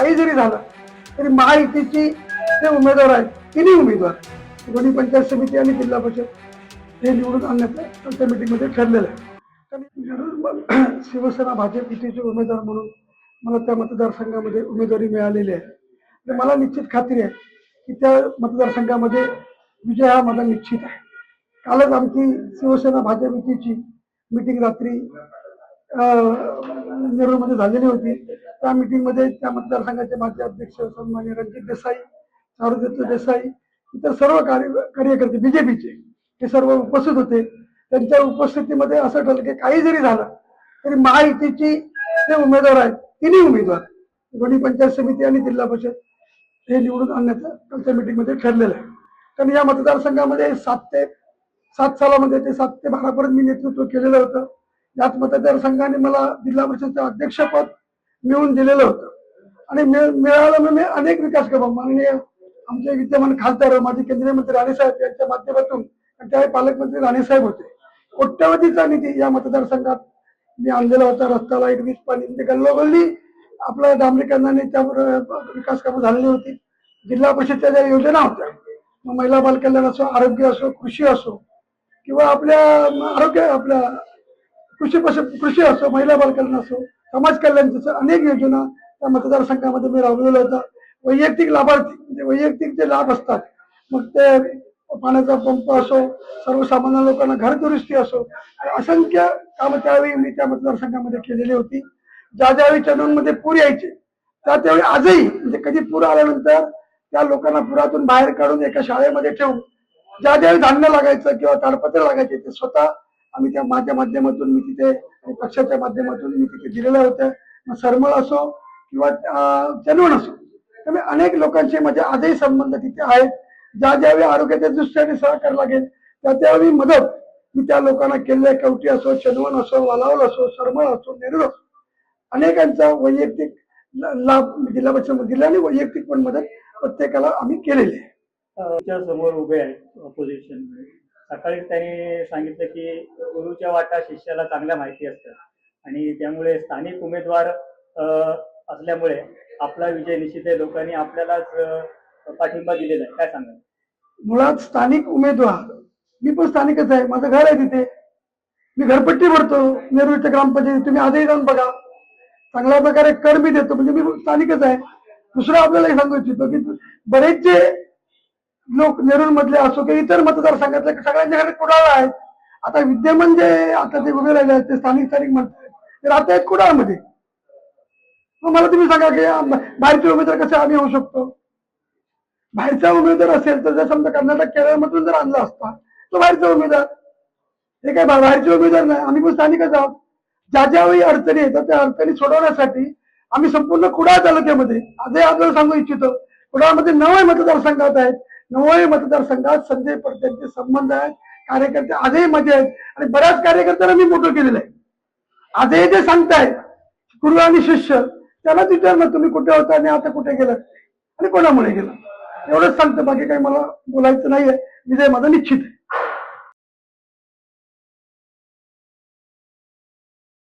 काही जरी झालं तरी महायुतीची जे उमेदवार आहेत तिन्ही उमेदवार दोन्ही पंचायत समिती आणि जिल्हा परिषद हे निवडून आणण्याचं आमच्या मीटिंगमध्ये ठरलेलं आहे. कारण शिवसेना भाजप युतीचे उमेदवार म्हणून मला त्या मतदारसंघामध्ये उमेदवारी मिळालेली आहे. तर मला निश्चित खात्री आहे की त्या मतदारसंघामध्ये विजय हा माझा निश्चित आहे. कालच आमची शिवसेना भाजप युतीची मीटिंग रात्री नेरूळमध्ये झालेली होती. त्या मीटिंगमध्ये त्या मतदारसंघाचे माजी अध्यक्ष सन्माननीय रणजित देसाई, चारुदत्त देसाई, इतर सर्व कार्यकर्ते बीजेपीचे हे सर्व उपस्थित होते. त्यांच्या उपस्थितीमध्ये असं ठरलं की काही जरी झालं तरी महायुतीची जे उमेदवार आहेत तिन्ही उमेदवार दोन्ही पंचायत समिती आणि जिल्हा परिषद हे निवडून आणण्याचं आमच्या मीटिंगमध्ये ठरलेलं आहे. कारण या मतदारसंघामध्ये 7 सालामध्ये ते 7 ते 12 पर्यंत मी नेतृत्व केलेलं होतं. याच मतदारसंघाने मला जिल्हा परिषदचं अध्यक्षपद मिळवून दिलेलं होतं आणि मिळालं मी अनेक विकास कामं माननीय आमचे विद्यमान खासदार माजी केंद्रीय मंत्री राणेसाहेब यांच्या माध्यमातून त्यावेळी पालकमंत्री राणेसाहेब होते. कोट्यवधीचा निधी या मतदारसंघात मी आणलेला होता. रस्ता, लाईट, वीज, पाणी म्हणजे गल्लोगल्ली आपल्या डांबरीकरणाने त्यावर विकास कामं झालेली होती. जिल्हा परिषदच्या ज्या योजना होत्या मग महिला बालकल्याण असो, आरोग्य असो, कृषी असो किंवा आपल्या कृषी असो, महिला बालकल्याण असो, समाज कल्याणच्या अनेक योजना त्या मतदारसंघामध्ये मी राबवलेलं होतं. वैयक्तिक लाभार्थी म्हणजे वैयक्तिक जे लाभ असतात मग ते पाण्याचा पंप असो, सर्वसामान्य लोकांना घर दुरुस्ती असो, असंख्य कामं त्यावेळी मी त्या मतदारसंघामध्ये केलेली होती. ज्यावेळी चंदूरमध्ये पूर यायचे त्यावेळी आजही म्हणजे कधी पूर आल्यानंतर त्या लोकांना पुरातून बाहेर काढून एका शाळेमध्ये ठेवून ज्यावेळी धान्य लागायचं किंवा ताडपत्र लागायचे ते स्वतः आम्ही त्या माझ्या माध्यमातून मी तिथे पक्षाच्या माध्यमातून मी तिथे दिलेलं होतं. मग सरमळ असो किंवा चंदवड असो, त्यामुळे अनेक लोकांचे माझे आजही संबंध तिथे आहेत. ज्यावेळी आरोग्याच्या दृष्टीने सहकार्य लागेल त्यावेळी मदत मी त्या लोकांना केले. कवठी असो, चंदवड असो, वालावल असो, सरमळ असो, नेरूळ असो, अनेकांचा वैयक्तिक लाभ जिल्हा परिषद दिला आणि वैयक्तिक पण मदत प्रत्येकाला आम्ही केलेली आहे. समोर उभे आहेत ऑपोजिशन. सकाळीच त्यांनी सांगितलं की गुरुच्या वाटा शिष्याला चांगल्या माहिती असतात आणि त्यामुळे स्थानिक उमेदवार असल्यामुळे आपला विजय निश्चित आहे. लोकांनी आपल्यालाच पाठिंबा दिलेला आहे. काय सांगाल? मुळात स्थानिक उमेदवार, मी पण स्थानिकच आहे. माझं घर आहे तिथे, मी घरपट्टी भरतो नेरूळच्या ग्रामपंचायतीत. तुम्ही आजही जाऊन बघा, चांगल्या प्रकारे कर मी देतो, म्हणजे मी स्थानिकच आहे. दुसरं आपल्याला सांगू इच्छितो की बरेचसे लोक नेरूळ मधले असो की इतर मतदारसंघातले सगळ्यांच्याकडे कुडाळ आहेत. आता विद्यमान जे आता ते उभे राहिले आहेत ते स्थानिक म्हणतात ते राहत आहेत कुडाळमध्ये. मग मला तुम्ही सांगा की बाहेरचे उमेदवार कसे आम्ही होऊ शकतो? बाहेरचा उमेदवार असेल तर जर समजा कर्नाटक, केरळमधून जर आणला असता तो बाहेरचा उमेदवार, हे काय बाहेरचे उमेदवार नाही. आम्ही पण स्थानिकच आहोत. ज्यावेळी अडचणी येतात त्या अडचणी सोडवण्यासाठी आम्ही संपूर्ण कुडाळ तालुक्यामध्ये आजही आपल्याला सांगू इच्छितो, कुडाळमध्ये 9 मतदारसंघात आहेत. 9 मतदारसंघात संजय पडत्यांचे संबंध आहेत. कार्यकर्ते आजही मजा आहेत आणि बऱ्याच कार्यकर्त्यांना मी मोठं केलेलं आहे. आजही जे सांगतायत गुरु आणि शिष्य त्यांना विचारलं तुम्ही कुठे होता आणि आता कुठे गेलात आणि कोणामुळे गेला, एवढंच सांगतं. बाकी काही मला बोलायचं नाहीये. विजय माझा निश्चित आहे.